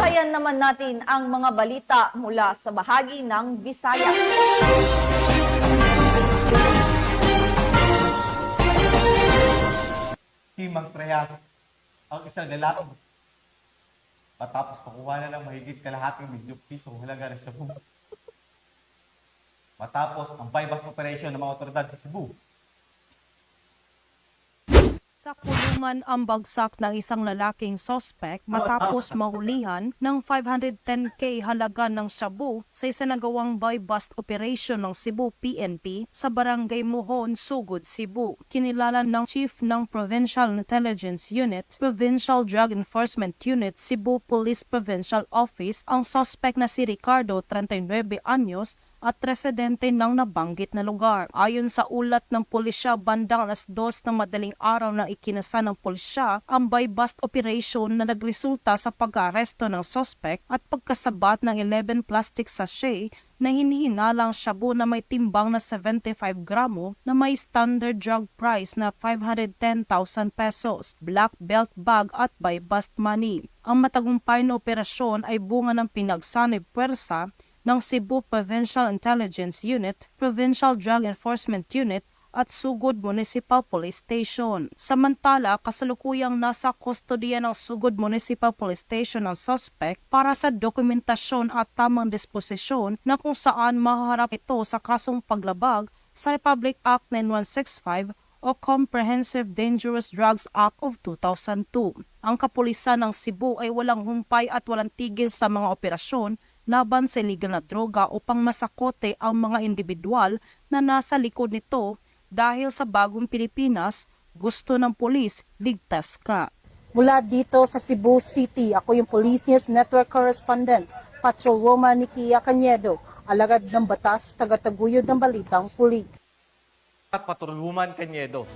Talakayan naman natin ang mga balita mula sa bahagi ng Visayas. Himang prehas ang isang lalaki matapos makuha na ng mahigit kalahating milyong pisong halaga ng shabu. Matapos ang bypass operation ng mga otoridad sa Cebu. Sa kulungan ang bagsak ng isang lalaking sospek matapos mahulihan ng 510k halaga ng shabu sa isinagawang buy-bust operation ng Cebu PNP sa Barangay Mohon, Sugod, Cebu. Kinilala ng Chief ng Provincial Intelligence Unit, Provincial Drug Enforcement Unit, Cebu Police Provincial Office ang sospek na si Ricardo, 39 anyos, at residente ng nabanggit na lugar. Ayon sa ulat ng pulisya, bandang alas 2 ng madaling araw na ikinasa ng pulisya ang buy-bust operation na nagresulta sa pag-aresto ng sospek at pagkasabat ng 11 plastic sachet na hinihinalang shabu na may timbang na 75 gramo na may standard drug price na 510,000 pesos, black belt bag at buy-bust money. Ang matagumpay na operasyon ay bunga ng pinagsanib puwersa ng Cebu Provincial Intelligence Unit, Provincial Drug Enforcement Unit at Sugod Municipal Police Station. Samantala, kasalukuyang nasa kustodiya ng Sugod Municipal Police Station ang suspect para sa dokumentasyon at tamang disposisyon na kung saan mahaharap ito sa kasong paglabag sa Republic Act 9165 o Comprehensive Dangerous Drugs Act of 2002. Ang kapulisan ng Cebu ay walang humpay at walang tigil sa mga operasyon laban sa illegal na droga upang masakote ang mga individual na nasa likod nito dahil sa bagong Pilipinas, gusto ng pulis, ligtas ka. Mula dito sa Cebu City, ako yung Police News Network Correspondent, Patrolwoman Nikia Cañedo, alagad ng batas, taga-taguyod ng balitang pulis. At Patrolwoman Cañedo.